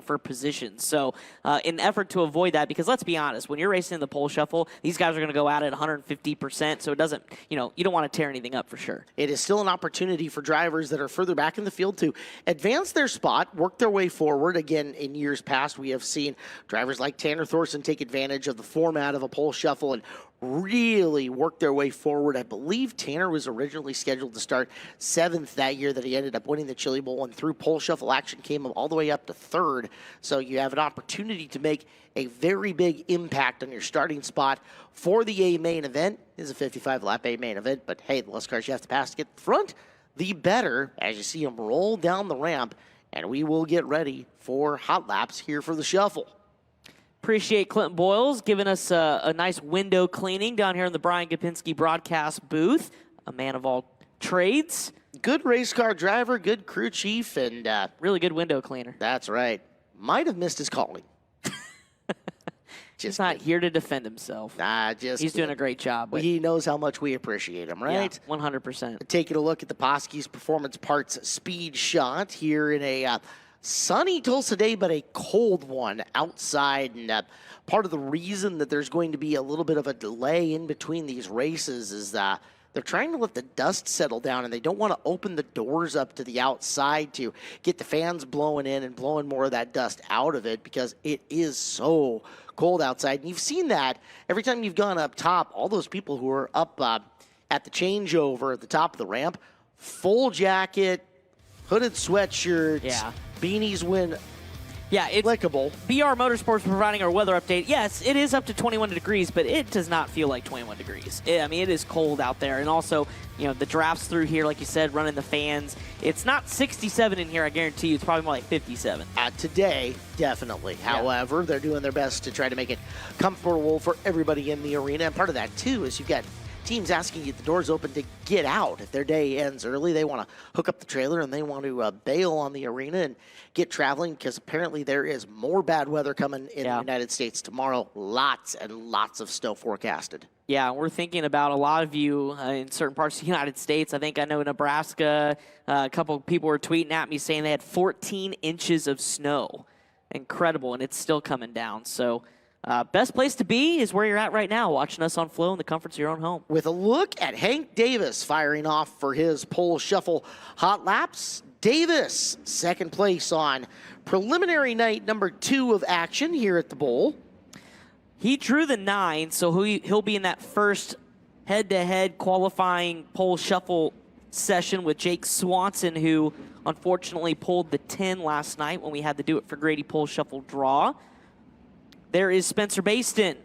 for positions. So in an effort to avoid that, because let's be honest, when you're racing in the pole shuffle, these guys are going to go out at 150%, so it doesn't, you don't want to tear anything up for sure. It is still an opportunity for drivers that are further back in the field to advance their spot, work their way forward. Again, in years past, we have seen drivers like Tanner Thorson take advantage of the format of a pole shuffle and really work their way forward. I believe Tanner was originally scheduled to start 7th that year, that he ended up winning the Chili Bowl, and through pole shuffle action came all the way up to 3rd. So you have an opportunity to make a very big impact on your starting spot for the A main event. It is a 55-lap A main event, but hey, the less cars you have to pass to get to the front, the better, as you see them roll down the ramp, and we will get ready for hot laps here for the shuffle. Appreciate Clinton Boyles giving us a nice window cleaning down here in the Brian Gopinski broadcast booth. A man of all trades. Good race car driver, good crew chief, and really good window cleaner. That's right. Might have missed his calling. He's not here to defend himself. He's doing a great job. Well, he knows how much we appreciate him, right? Yeah, 100%. Taking a look at the Poske's Performance Parts speed shot here in a sunny Tulsa day, but a cold one outside. And part of the reason that there's going to be a little bit of a delay in between these races is that they're trying to let the dust settle down, and they don't want to open the doors up to the outside to get the fans blowing in and blowing more of that dust out of it, because it is so cold outside. And you've seen that every time you've gone up top, all those people who are up at the changeover at the top of the ramp, full jacket, hooded sweatshirts, beanies when applicable. BR Motorsports providing our weather update. Yes, it is up to 21 degrees, but it does not feel like 21 degrees. I mean, it is cold out there. And also, the drafts through here, like you said, running the fans. It's not 67 in here, I guarantee you. It's probably more like 57. Today, definitely. Yeah. However, they're doing their best to try to make it comfortable for everybody in the arena. And part of that, too, is you've got teams asking you the doors open to get out. If their day ends early, they want to hook up the trailer and they want to bail on the arena and get traveling, because apparently there is more bad weather coming in the United States tomorrow. Lots and lots of snow forecasted. Yeah, we're thinking about a lot of you in certain parts of the United States. I know Nebraska, a couple of people were tweeting at me saying they had 14 inches of snow. Incredible, and it's still coming down. So best place to be is where you're at right now, watching us on Flow in the comforts of your own home. With a look at Hank Davis firing off for his pole shuffle hot laps. Davis, second place on preliminary night number 2 of action here at the Bowl. He drew the 9, so he'll be in that first head-to-head qualifying pole shuffle session with Jake Swanson, who unfortunately pulled the 10 last night when we had to do it for Grady pole shuffle draw. There is Spencer Bason.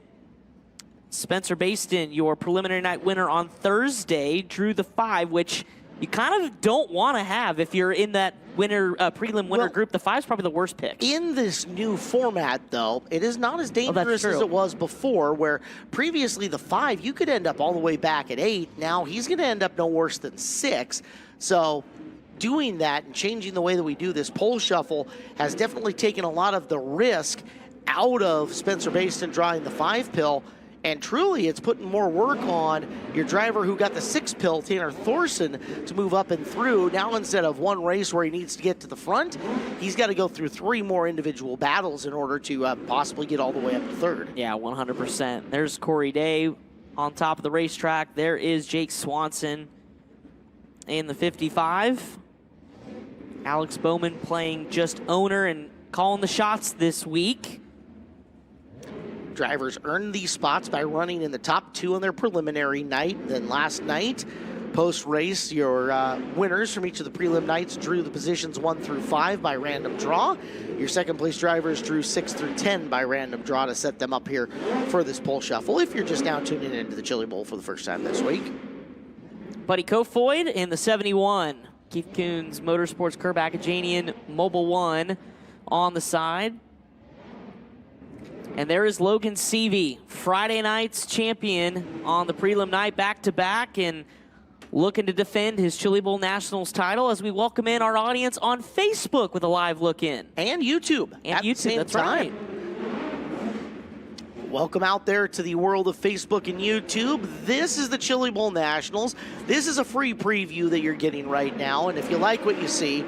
Spencer Bason, your preliminary night winner on Thursday, drew the 5, which you kind of don't want to have if you're in that prelim winner group. The 5 is probably the worst pick. In this new format, though, it is not as dangerous as it was before, where previously the 5, you could end up all the way back at 8. Now he's going to end up no worse than 6. So doing that and changing the way that we do this pole shuffle has definitely taken a lot of the risk out of Spencer Bason drawing the 5 pill, and truly it's putting more work on your driver who got the 6 pill, Tanner Thorson, to move up and through. Now instead of one race where he needs to get to the front, he's got to go through 3 more individual battles in order to possibly get all the way up to 3rd. Yeah, 100%. There's Corey Day on top of the racetrack. There is Jake Swanson in the 55. Alex Bowman playing just owner and calling the shots this week. Drivers earned these spots by running in the top 2 on their preliminary night. Then last night, post-race, your winners from each of the prelim nights drew the positions 1 through 5 by random draw. Your second-place drivers drew 6 through 10 by random draw to set them up here for this pole shuffle, if you're just now tuning into the Chili Bowl for the first time this week. Buddy Kofoid in the 71. Keith Coons Motorsports Kerbakajanian Mobile 1 on the side. And there is Logan Seavey, Friday night's champion on the prelim night, back-to-back, and looking to defend his Chili Bowl Nationals title as we welcome in our audience on Facebook with a live look in. And YouTube. And YouTube, that's right. Welcome out there to the world of Facebook and YouTube. This is the Chili Bowl Nationals. This is a free preview that you're getting right now. And if you like what you see,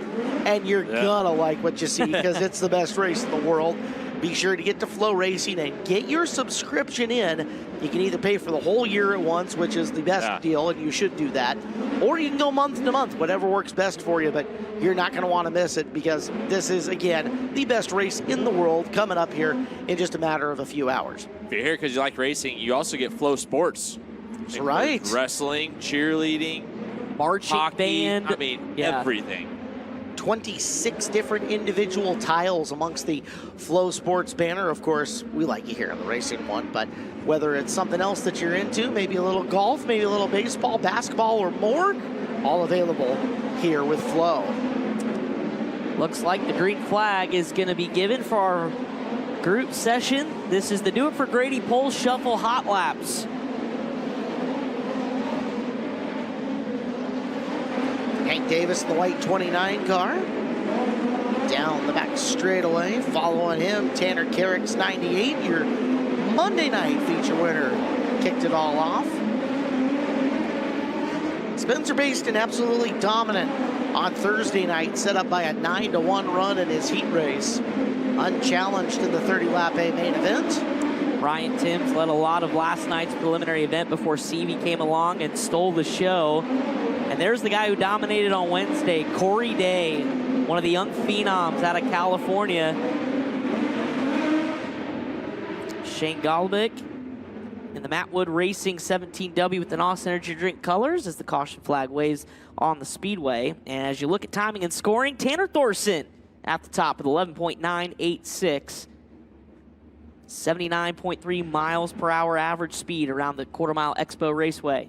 and you're gonna like what you see because it's the best race in the world, be sure to get to FloRacing and get your subscription in. You can either pay for the whole year at once, which is the best deal, and you should do that, or you can go month to month, whatever works best for you, but you're not going to want to miss it because this is, again, the best race in the world coming up here in just a matter of a few hours. If you're here because you like racing, you also get Flow Sports. That's right. Wrestling, cheerleading, marching hockey, band. I mean, everything. 26 different individual tiles amongst the Flow Sports banner. Of course, we like you here on the racing one, but whether it's something else that you're into, maybe a little golf, maybe a little baseball, basketball, or more, all available here with Flow. Looks like the green flag is going to be given for our group session. This is the Do It for Grady Pole Shuffle Hot Laps. Hank Davis in the white 29 car. Down the back straightaway. Following him, Tanner Carrick's 98, your Monday night feature winner. Kicked it all off. Spencer Bason absolutely dominant on Thursday night, set up by a 9-1 run in his heat race. Unchallenged in the 30-lap A main event. Ryan Timms led a lot of last night's preliminary event before Seavey came along and stole the show. And there's the guy who dominated on Wednesday, Corey Day, one of the young phenoms out of California. Shane Golobic in the Matt Wood Racing 17W with the NOS Energy Drink colors as the caution flag waves on the speedway. And as you look at timing and scoring, Tanner Thorson at the top with 11.986. 79.3 miles per hour average speed around the quarter-mile Expo Raceway.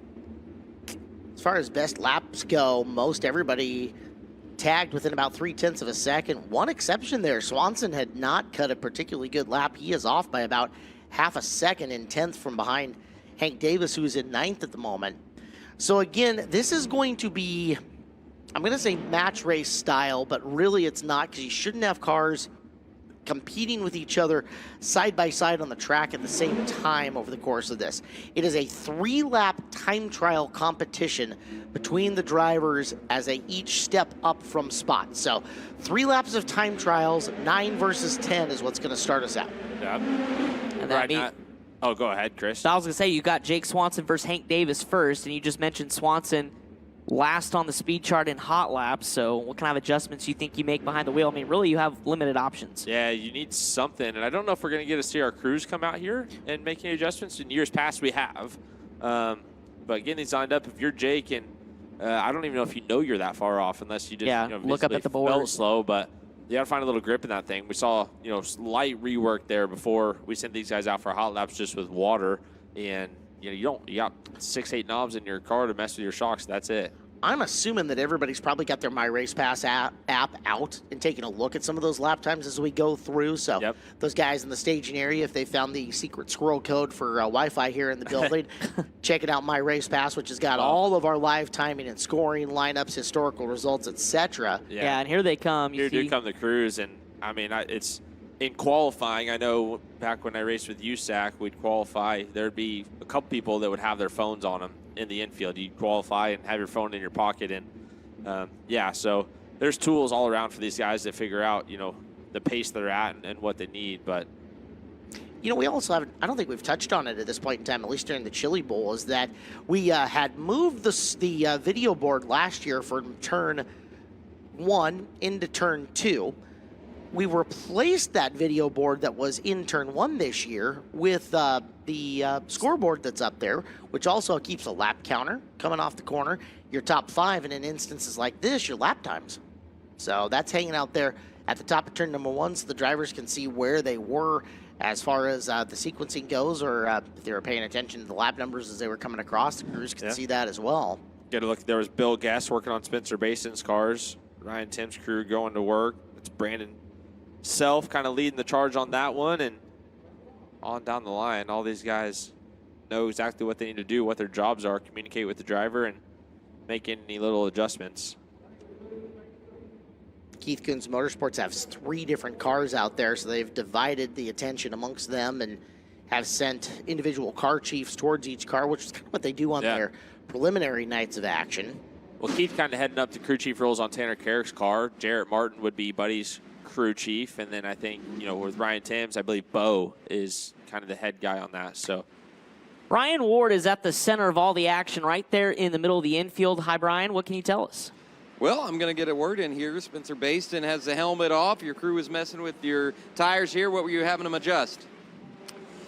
As far as best laps go, most everybody tagged within about 0.3 of a second. One exception there, Swanson had not cut a particularly good lap. He is off by about half a second in 10th from behind Hank Davis, who's in 9th at the moment. So again, this is going to be, I'm going to say match race style, but really it's not because you shouldn't have cars competing with each other side by side on the track at the same time over the course of this. It is a 3-lap time trial competition between the drivers as they each step up from spot. So 3 laps of time trials, 9 versus 10 is what's going to start us out. Yeah. And that means, oh, go ahead, Chris. I was going to say, you got Jake Swanson versus Hank Davis first, and you just mentioned Swanson last on the speed chart in hot laps. So what kind of adjustments do you think you make behind the wheel? I mean, really, you have limited options. Yeah, you need something. And I don't know if we're going to get to see our crews come out here and make any adjustments. In years past, we have. But getting these lined up, if you're Jake, and I don't even know if you know you're that far off unless you just look up at the board. Felt slow, but you got to find a little grip in that thing. We saw, light rework there before we sent these guys out for hot laps just with water. And, you got 6-8 knobs in your car to mess with your shocks. That's it. I'm assuming that everybody's probably got their My Race Pass app out and taking a look at some of those lap times as we go through. So those guys in the staging area, if they found the secret squirrel code for Wi-Fi here in the building, check it out, My Race Pass, which has got all of our live timing and scoring, lineups, historical results, etc. Yeah, and here they come. Here do come the crews, and I mean, it's in qualifying. I know back when I raced with USAC, we'd qualify. There'd be a couple people that would have their phones on them in the infield. You'd qualify and have your phone in your pocket, and so there's tools all around for these guys to figure out, the pace they're at and what they need. But we also have, I don't think we've touched on it at this point in time, at least during the Chili Bowl, is that we had moved the video board last year from turn 1 into turn 2. We replaced that video board that was in turn 1 this year with the scoreboard that's up there, which also keeps a lap counter coming off the corner, your top 5, and in instances like this, your lap times. So that's hanging out there at the top of turn number 1 so the drivers can see where they were as far as the sequencing goes, or if they were paying attention to the lap numbers as they were coming across, the crews can see that as well. Get a look. There was Bill Guest working on Spencer Bason's cars. Ryan Tim's crew going to work. It's Brandon Self kind of leading the charge on that one, and on down the line, all these guys know exactly what they need to do, what their jobs are, communicate with the driver, and make any little adjustments. Keith Kunz Motorsports has 3 different cars out there, so they've divided the attention amongst them, and have sent individual car chiefs towards each car, which is kind of what they do on their preliminary nights of action. Well, Keith kind of heading up the crew chief roles on Tanner Carrick's car. Jarrett Martin would be Buddy's crew chief. And then I think, with Ryan Timms, I believe Bo is kind of the head guy on that. So Brian Ward is at the center of all the action right there in the middle of the infield. Hi, Brian. What can you tell us? Well, I'm going to get a word in here. Spencer Bason has the helmet off. Your crew was messing with your tires here. What were you having them adjust?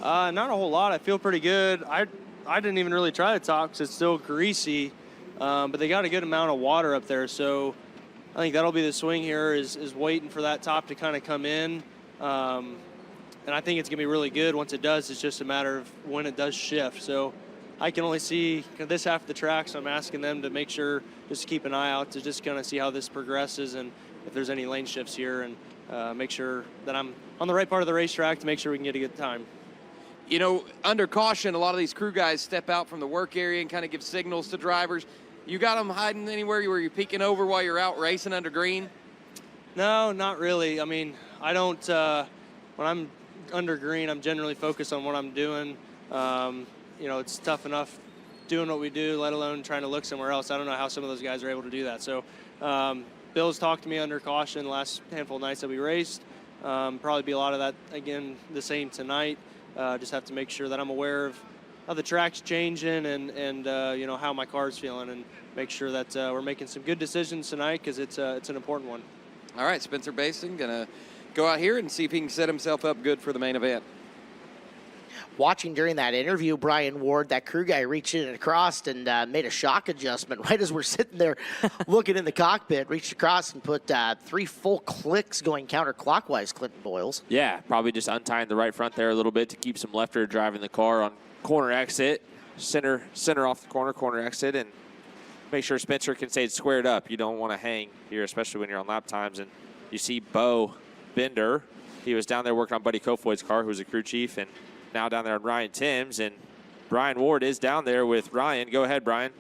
Not a whole lot. I feel pretty good. I didn't even really try the top because it's still greasy, but they got a good amount of water up there. So I think that'll be the swing here is waiting for that top to kind of come in. And I think it's going to be really good. Once it does, it's just a matter of when it does shift. So I can only see this half of the track, so I'm asking them to make sure, just to keep an eye out to just kind of see how this progresses and if there's any lane shifts here, and make sure that I'm on the right part of the racetrack to make sure we can get a good time. Under caution, a lot of these crew guys step out from the work area and kind of give signals to drivers. You got them hiding anywhere where you're peeking over while you're out racing under green? No, not really. I mean, I don't, when I'm under green, I'm generally focused on what I'm doing. It's tough enough doing what we do, let alone trying to look somewhere else. I don't know how some of those guys are able to do that. So Bill's talked to me under caution the last handful of nights that we raced. Probably be a lot of that, again, the same tonight. Just have to make sure that I'm aware of how the track's changing and how my car's feeling, and make sure that we're making some good decisions tonight because it's an important one. All right, Spencer Bason going to go out here and see if he can set himself up good for the main event. Watching during that interview, Brian Ward, that crew guy, reached in and across and made a shock adjustment right as we're sitting there looking in the cockpit, reached across and put 3 full clicks going counterclockwise, Clinton Boyles. Yeah, probably just untying the right front there a little bit to keep some lefter driving the car on corner exit, center off the corner exit, and make sure Spencer can stay squared up. You don't want to hang here, especially when you're on lap times. And you see Bo Bender. He was down there working on Buddy Kofoid's car, who's a crew chief, and now down there on Ryan Timms. And Brian Ward is down there with Ryan. Go ahead, Brian.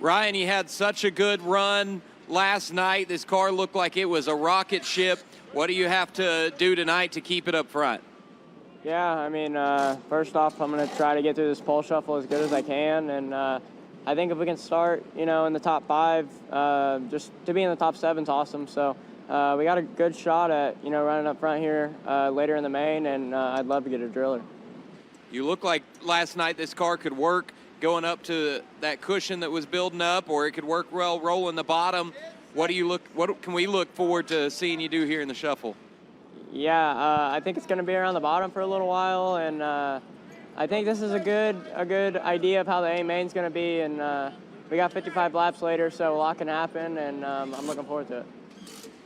Ryan, you had such a good run last night. This car looked like it was a rocket ship. What do you have to do tonight to keep it up front? Yeah, I mean, first off, I'm going to try to get through this pole shuffle as good as I can. And I think if we can start, in the top 5, just to be in the top 7 is awesome. So we got a good shot at, running up front here later in the main, and I'd love to get a driller. You look like last night this car could work going up to that cushion that was building up, or it could work well rolling the bottom. What can we look forward to seeing you do here in the shuffle? Yeah, I think it's going to be around the bottom for a little while, and I think this is a good idea of how the A main's going to be, and we got 55 laps later, so a lot can happen, and I'm looking forward to it.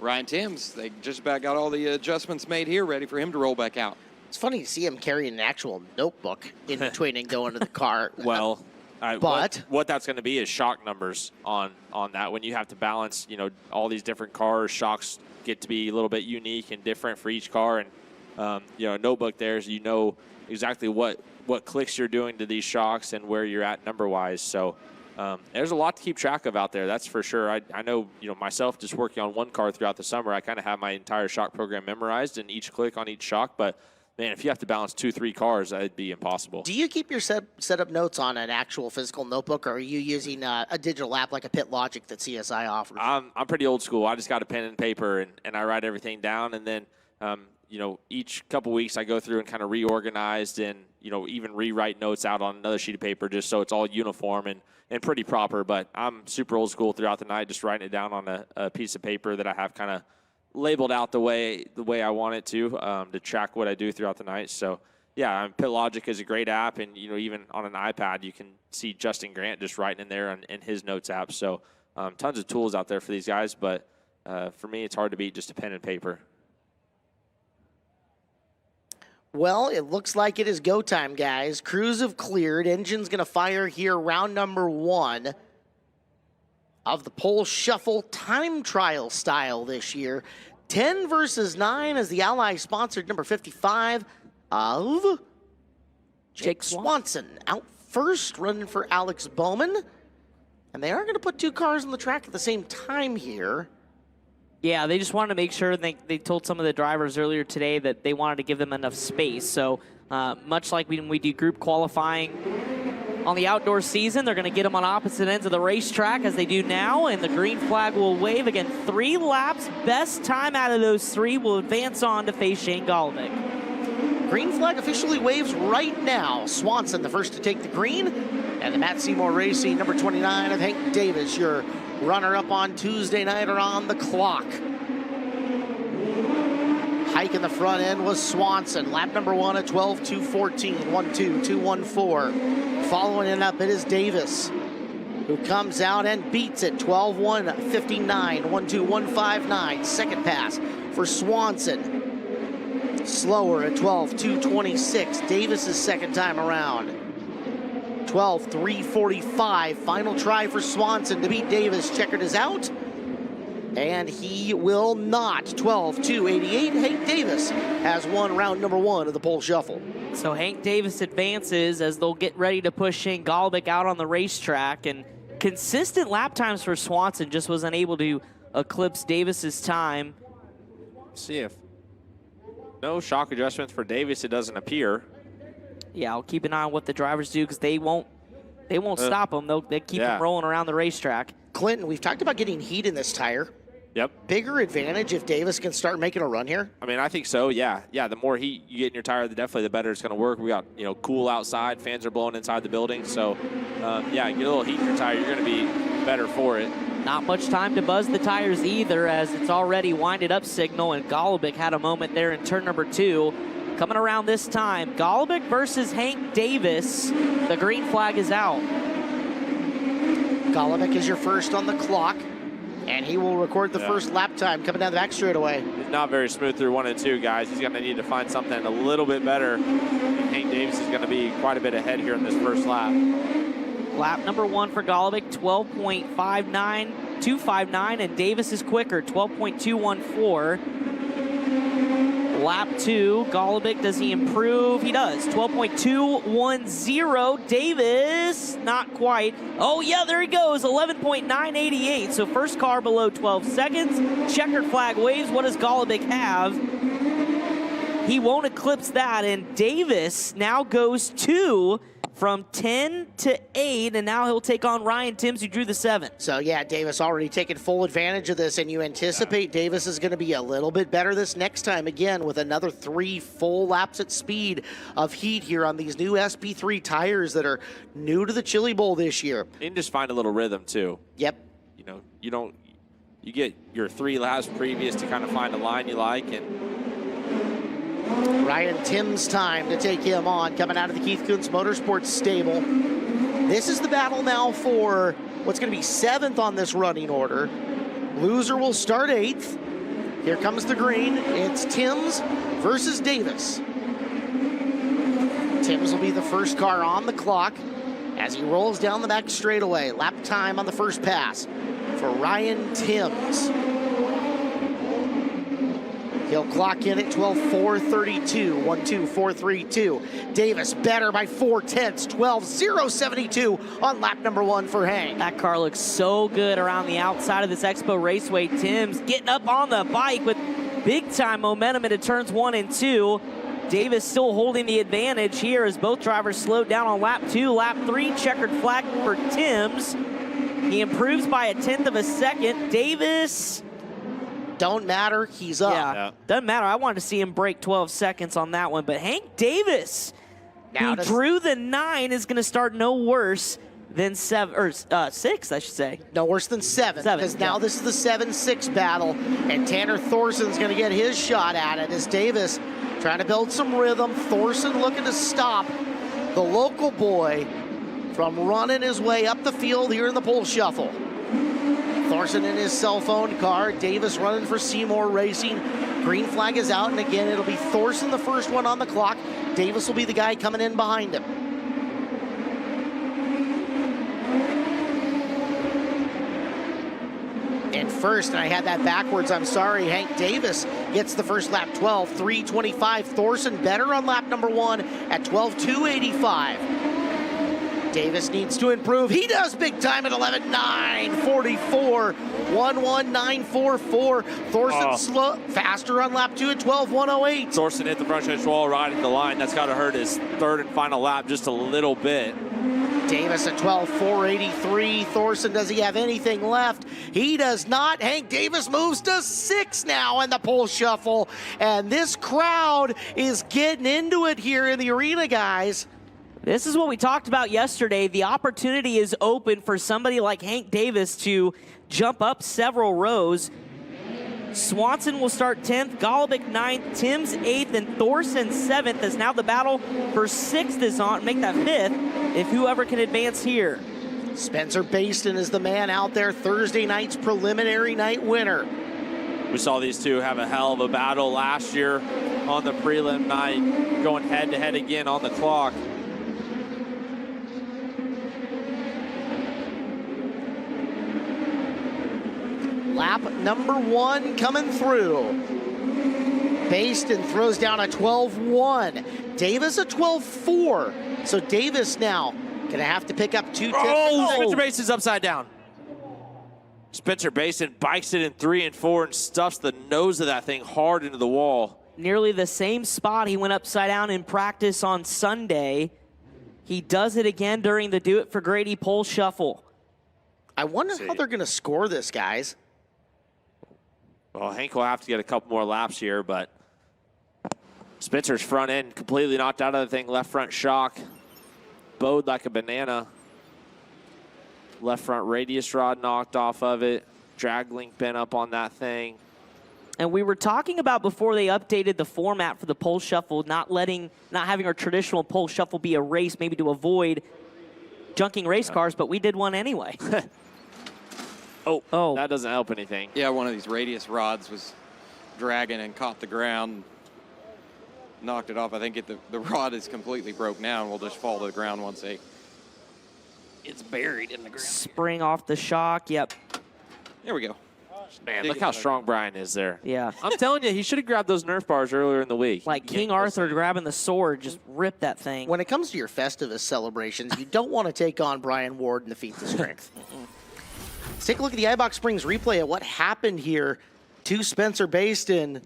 Ryan Timms, they just about got all the adjustments made here, ready for him to roll back out. It's funny to see him carrying an actual notebook in between and going to the car. Well, but what that's going to be is shock numbers on that. When you have to balance, all these different cars, shocks get to be a little bit unique and different for each car. And, a notebook there is exactly what clicks you're doing to these shocks and where you're at number-wise. So there's a lot to keep track of out there, that's for sure. I know, myself just working on one car throughout the summer, I kind of have my entire shock program memorized and each click on each shock. But, man, if you have to balance 2-3 cars, that'd be impossible. Do you keep your setup notes on an actual physical notebook, or are you using a digital app like a Pit Logic that CSI offers? I'm pretty old school. I just got a pen and paper, and I write everything down. And then, each couple weeks I go through and kind of reorganized and, even rewrite notes out on another sheet of paper just so it's all uniform and pretty proper. But I'm super old school throughout the night, just writing it down on a piece of paper that I have kind of labeled out the way I want it to track what I do throughout the night. So, yeah, Pit Logic is a great app, and, even on an iPad, you can see Justin Grant just writing in there in his notes app. So, tons of tools out there for these guys, but for me, it's hard to beat just a pen and paper. Well, it looks like it is go time, guys. Crews have cleared. Engine's going to fire here round number 1 of the pole shuffle time trial style this year. 10 versus 9 as the Ally sponsored number 55 of Jake Swanson. Out first, running for Alex Bowman. And they are going to put 2 cars on the track at the same time here. Yeah, they just wanted to make sure, they told some of the drivers earlier today that they wanted to give them enough space. So Much like when we do group qualifying on the outdoor season, they're going to get them on opposite ends of the racetrack as they do now, and the green flag will wave. Again, 3 laps. Best time out of those 3 will advance on to face Shane Golovic. Green flag officially waves right now. Swanson, the first to take the green, and the Matt Seymour Racing number 29 of Hank Davis, your runner-up on Tuesday night, are on the clock. Hike in the front end was Swanson. Lap number 1 at 12:2:14, 1:2:2:14. Following it up, it is Davis, who comes out and beats it, 12:1:59, 1:2:1:59. Second pass for Swanson. Slower at 12:2:26. Davis's second time around. 12:3:45. Final try for Swanson to beat Davis. Checkered is out. And he will not. 12:2:88. Hank Davis has won round number 1 of the pole shuffle. So Hank Davis advances as they'll get ready to push Shane Golovic out on the racetrack. And consistent lap times for Swanson, just was unable to eclipse Davis's time. See if no shock adjustments for Davis, it doesn't appear. Yeah, I'll keep an eye on what the drivers do because they won't stop him. They'll keep him rolling around the racetrack. Clinton, we've talked about getting heat in this tire. Yep. Bigger advantage if Davis can start making a run here? I mean, I think so, yeah. Yeah, the more heat you get in your tire, the better it's going to work. We got, cool outside. Fans are blowing inside the building. So, yeah, get a little heat in your tire. You're going to be better for it. Not much time to buzz the tires either, as it's already winded up signal, and Golovic had a moment there in turn number 2. Coming around this time, Golovic versus Hank Davis. The green flag is out. Golovic is your first on the clock, and he will record the first lap time coming down the back straightaway. He's not very smooth through 1 and 2, guys. He's going to need to find something a little bit better. And Hank Davis is going to be quite a bit ahead here in this first lap. Lap number 1 for Golovic, 12.59259, and Davis is quicker, 12.214. Lap 2, Golovic, does he improve? He does, 12.210. Davis, not quite. Oh yeah, there he goes, 11.988. So first car below 12 seconds. Checkered flag waves. What does Golovic have? He won't eclipse that, and Davis now goes 2 from 10 to 8, and now he'll take on Ryan Timms, who drew the 7. So yeah, Davis already taking full advantage of this, and you anticipate Davis is going to be a little bit better this next time, again, with another 3 full laps at speed of heat here on these new SP3 tires that are new to the Chili Bowl this year. You can just find a little rhythm, too. Yep. You get your 3 laps previous to kind of find a line you like, and Ryan Timms' time to take him on, coming out of the Keith Kunz Motorsports stable. This is the battle now for what's going to be 7th on this running order. Loser will start 8th. Here comes the green. It's Timms versus Davis. Timms will be the first car on the clock as he rolls down the back straightaway. Lap time on the first pass for Ryan Timms. He'll clock in at 12:432, 1:2:432. Davis better by 0.4, 12:072 on lap number 1 for Hank. That car looks so good around the outside of this Expo Raceway. Timms getting up on the bike with big time momentum into turns 1 and 2. Davis still holding the advantage here as both drivers slowed down on lap 2. Lap 3, checkered flag for Timms. He improves by 1/10 of a second. Davis, don't matter, he's up. Yeah, doesn't matter. I wanted to see him break 12 seconds on that one, but Hank Davis, who drew the 9, is going to start no worse than 7 or 6, I should say. No worse than 7, because now this is the 7-6 battle, and Tanner Thorson's going to get his shot at it as Davis trying to build some rhythm. Thorson looking to stop the local boy from running his way up the field here in the pole shuffle. Thorson in his cell phone car. Davis running for Seymour Racing. Green flag is out, and again, it'll be Thorson the first one on the clock. Davis will be the guy coming in behind him. And first, and I had that backwards, I'm sorry, Hank Davis gets the first lap, 12:325. Thorson better on lap number 1 at 12:285. Davis needs to improve. He does big time at 11.944. 11944. Thorson slow, faster on lap 2 at 12.108. Thorson hit the front stretch wall right at the line. That's got to hurt his third and final lap just a little bit. Davis at 12.483. Thorson, does he have anything left? He does not. Hank Davis moves to 6 now in the pole shuffle. And this crowd is getting into it here in the arena, guys. This is what we talked about yesterday. The opportunity is open for somebody like Hank Davis to jump up several rows. Swanson will start 10th, Goic 9th, Tim's 8th, and Thorson 7th, as now the battle for 6th is on. Make that 5th if whoever can advance here. Spencer Bason is the man out there, Thursday night's preliminary night winner. We saw these two have a hell of a battle last year on the prelim night, going head-to-head again on the clock. Lap number 1 coming through. Bason throws down a 12.1. Davis a 12.4. So Davis now gonna have to pick up 2 tenths. Oh, Spencer Bason's upside down. Spencer Bason bikes it in 3 and 4 and stuffs the nose of that thing hard into the wall. Nearly the same spot he went upside down in practice on Sunday. He does it again during the Do It for Grady pole shuffle. I wonder how they're gonna score this, guys. Well, Hank will have to get a couple more laps here, but Spencer's front end completely knocked out of the thing. Left front shock, bowed like a banana. Left front radius rod knocked off of it. Drag link bent up on that thing. And we were talking about before they updated the format for the pole shuffle, not having our traditional pole shuffle be a race, maybe to avoid junking race cars, but we did one anyway. Oh, that doesn't help anything. Yeah, one of these radius rods was dragging and caught the ground, knocked it off. I think the rod is completely broke now and will just fall to the ground once it's buried in the ground. Spring off the shock, yep. There we go. Man, look how strong Brian is there. Yeah. I'm telling you, he should have grabbed those Nerf bars earlier in the week. Like King Arthur grabbing the sword, just rip that thing. When it comes to your Festivus celebrations, you don't want to take on Brian Ward and the feat of strength. Let's take a look at the iBox Springs replay of what happened here to Spencer Bason.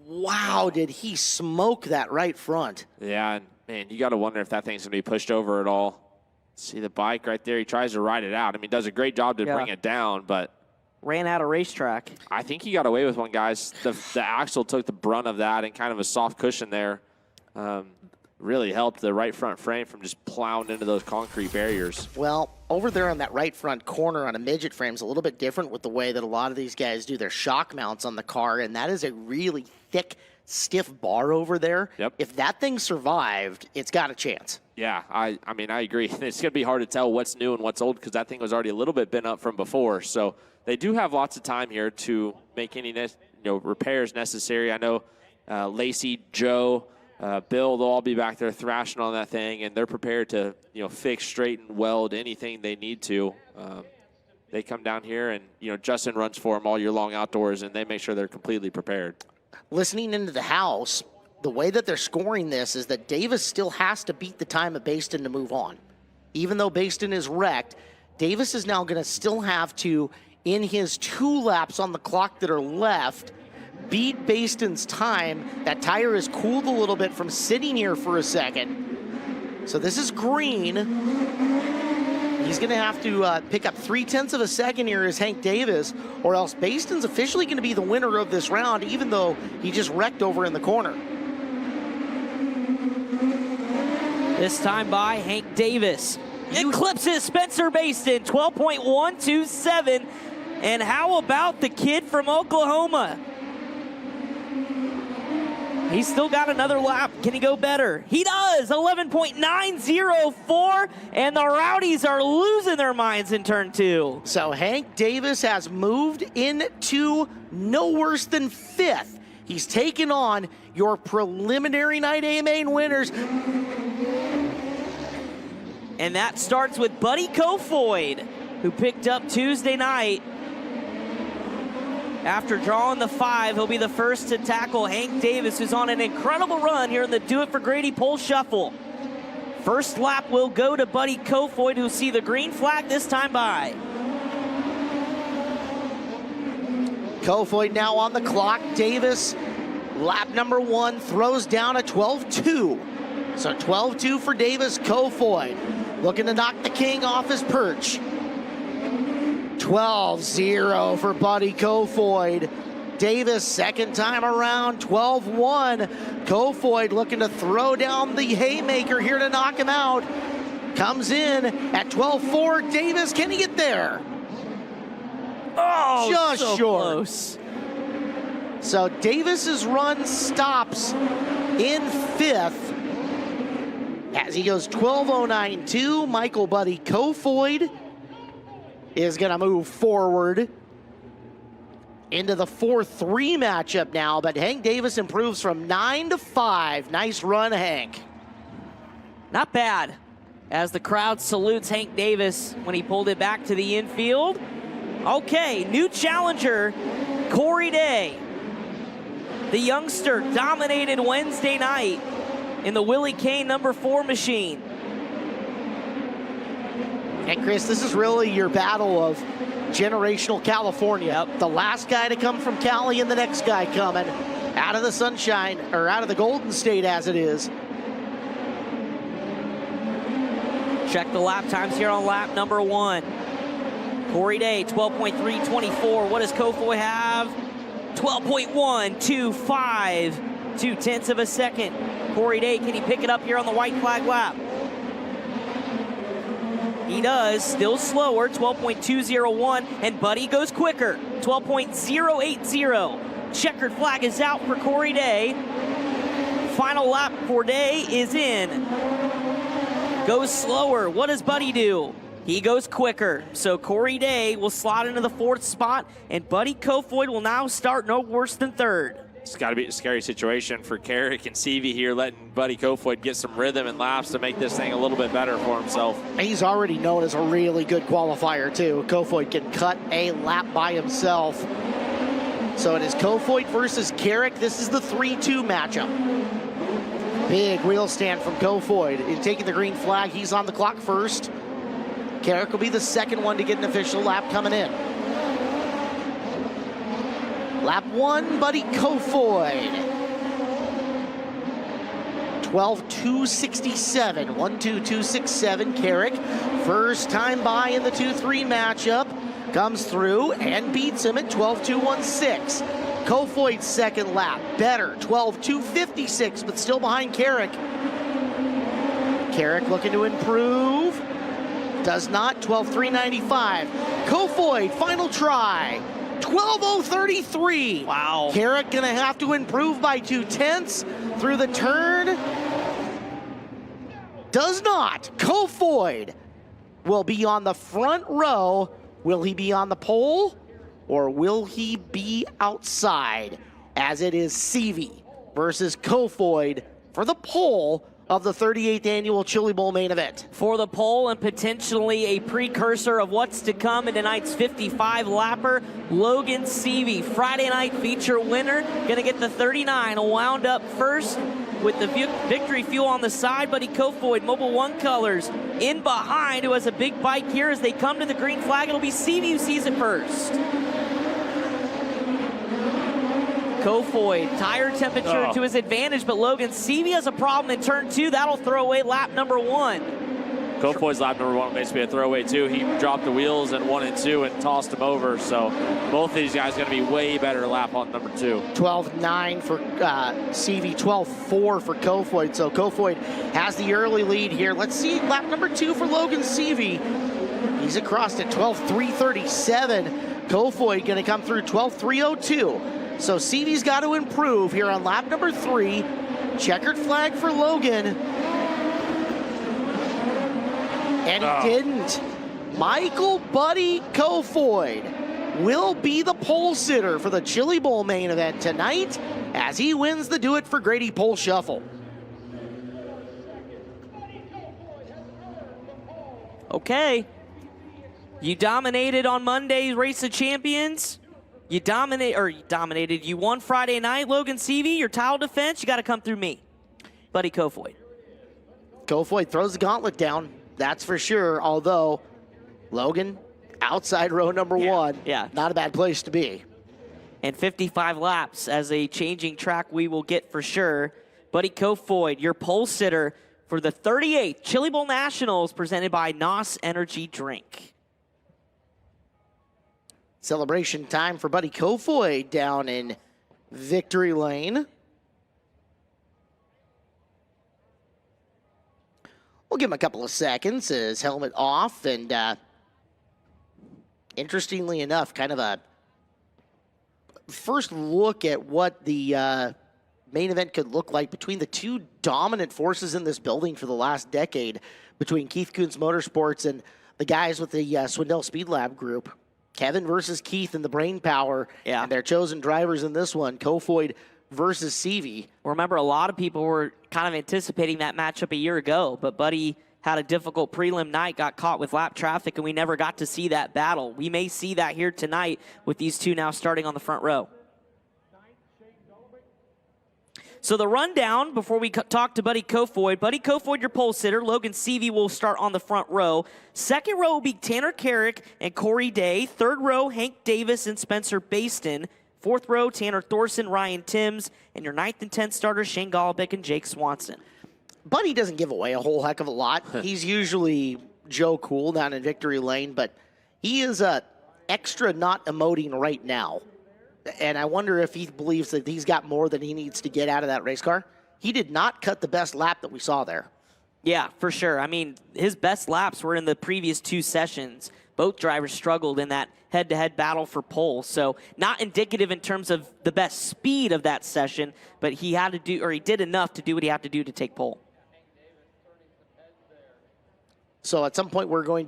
Wow, did he smoke that right front. Yeah, and man, you got to wonder if that thing's going to be pushed over at all. See the bike right there. He tries to ride it out. I mean, does a great job to bring it down, but ran out of racetrack. I think he got away with one, guys. The axle took the brunt of that, and kind of a soft cushion there really helped the right front frame from just plowing into those concrete barriers. Well, over there on that right front corner on a midget frame is a little bit different with the way that a lot of these guys do their shock mounts on the car, and that is a really thick, stiff bar over there. Yep. If that thing survived, it's got a chance. Yeah, I mean, I agree. It's going to be hard to tell what's new and what's old because that thing was already a little bit bent up from before. So they do have lots of time here to make any repairs necessary. I know Lacey, Joe, Bill, they'll all be back there thrashing on that thing, and they're prepared to fix, straighten, weld anything they need to. They come down here, and Justin runs for them all year long outdoors, and they make sure they're completely prepared. Listening into the house, the way that they're scoring this is that Davis still has to beat the time of Bason to move on. Even though Bason is wrecked, Davis is now going to still have to, in his 2 laps on the clock that are left, beat Bason's time. That tire is cooled a little bit from sitting here for a second. So this is green. He's going to have to pick up 0.3 of a second here as Hank Davis, or else Bason's officially going to be the winner of this round, even though he just wrecked over in the corner. This time by Hank Davis. Eclipses Spencer Bason, 12.127. And how about the kid from Oklahoma? He's still got another lap. Can he go better? He does, 11.904, and the Rowdies are losing their minds in turn 2. So Hank Davis has moved into no worse than 5th. He's taken on your preliminary night A main winners. And that starts with Buddy Kofoid, who picked up Tuesday night. After drawing the 5, he'll be the first to tackle Hank Davis, who's on an incredible run here in the Do It for Grady pole shuffle. First lap will go to Buddy Kofoid, who'll see the green flag this time by. Kofoid now on the clock. Davis, lap number 1, throws down a 12-2. So 12-2 for Davis. Kofoid looking to knock the king off his perch. 12-0 for Buddy Kofoid. Davis, second time around, 12-1. Kofoid looking to throw down the haymaker here to knock him out. Comes in at 12-4. Davis, can he get there? Oh, just so short. Close. So Davis's run stops in 5th as he goes 12.09.2. Michael Buddy Kofoid is going to move forward into the 4-3 matchup now, but Hank Davis improves from 9 to 5. Nice run, Hank. Not bad, as the crowd salutes Hank Davis when he pulled it back to the infield. Okay, new challenger, Corey Day. The youngster dominated Wednesday night in the Willie Kane number 4 machine. And Chris, this is really your battle of generational California. Yep. The last guy to come from Cali and the next guy coming out of the sunshine, or out of the Golden State as it is. Check the lap times here on lap number 1. Corey Day, 12.324. What does Kofoid have? 12.125. 0.2 of a second. Corey Day, can he pick it up here on the white flag lap? He does, still slower, 12.201, and Buddy goes quicker, 12.080. Checkered flag is out for Corey Day. Final lap for Day is in. Goes slower, what does Buddy do? He goes quicker, so Corey Day will slot into the 4th spot, and Buddy Kofoid will now start no worse than 3rd. It's got to be a scary situation for Carrick and Seavey here, letting Buddy Kofoid get some rhythm and laps to make this thing a little bit better for himself. He's already known as a really good qualifier, too. Kofoid can cut a lap by himself. So it is Kofoid versus Carrick. This is the 3-2 matchup. Big wheel stand from Kofoid. He's taking the green flag. He's on the clock first. Carrick will be the second one to get an official lap coming in. Lap 1, Buddy Kofoid. 12.267, 1.2267. Carrick, first time by in the 2-3 matchup, comes through and beats him at 12.216. Kofoid's second lap, better, 12.256, but still behind Carrick. Carrick looking to improve. Does not, 12.395. Kofoid, final try. 12.033. Wow. Carrick gonna have to improve by 0.2 through the turn. Does not. Kofoid will be on the front row. Will he be on the pole or will he be outside? As it is Seavey versus Kofoid for the pole of the 38th annual Chili Bowl main event. For the pole and potentially a precursor of what's to come in tonight's 55 lapper, Logan Seavey, Friday night feature winner, gonna get the 39 wound up first with the victory fuel on the side. Buddy Kofoid, Mobile One colors in behind, who has a big bike here as they come to the green flag. It'll be Seavey who sees it first. Kofoid, tire temperature to his advantage, but Logan Seavey has a problem in turn 2. That'll throw away lap number 1. Kofoid's lap number 1 basically a throwaway too. He dropped the wheels in 1 and 2 and tossed them over. So both of these guys are going to be way better lap on number 2. 12.9 for Seavey, 12.4 for Kofoid. So Kofoid has the early lead here. Let's see lap number 2 for Logan Seavey. He's across at 12.337. Kofoid going to come through 12.302. So Seavey's got to improve here on lap number 3. Checkered flag for Logan. And he didn't. Michael Buddy Kofoid will be the pole sitter for the Chili Bowl main event tonight as he wins the Do It for Grady pole shuffle. Okay. You dominated on Monday's Race of Champions. You dominated. You won Friday night, Logan Seavey. Your title defense, you got to come through me, Buddy Kofoid. Kofoid throws the gauntlet down, that's for sure. Although, Logan, outside row number one, not a bad place to be. And 55 laps as a changing track we will get for sure. Buddy Kofoid, your pole sitter for the 38th Chili Bowl Nationals presented by NOS Energy Drink. Celebration time for Buddy Kofoid down in victory lane. We'll give him a couple of seconds, his helmet off, and interestingly enough, kind of a first look at what the main event could look like between the two dominant forces in this building for the last decade, between Keith Kunz Motorsports and the guys with the Swindell Speed Lab group. Kevin versus Keith and the brain power, and their chosen drivers in this one, Kofoid versus Seavey. Remember, a lot of people were kind of anticipating that matchup a year ago, but Buddy had a difficult prelim night, got caught with lap traffic, and we never got to see that battle. We may see that here tonight with these two now starting on the front row. So the rundown before we talk to Buddy Kofoid. Buddy Kofoid, your pole sitter. Logan Seavey will start on the front row. Second row will be Tanner Carrick and Corey Day. Third row, Hank Davis and Spencer Bason. Fourth row, Tanner Thorson, Ryan Timms. And your 9th and 10th starters, Shane Golobic and Jake Swanson. Buddy doesn't give away a whole heck of a lot. He's usually Joe Cool down in victory lane, but he is extra not emoting right now. And I wonder if he believes that he's got more than he needs to get out of that race car. He did not cut the best lap that we saw there. Yeah, for sure. I mean, his best laps were in the previous two sessions. Both drivers struggled in that head-to-head battle for pole. So not indicative in terms of the best speed of that session, but he had to do, or he did enough to do what he had to do to take pole. So at some point we're going to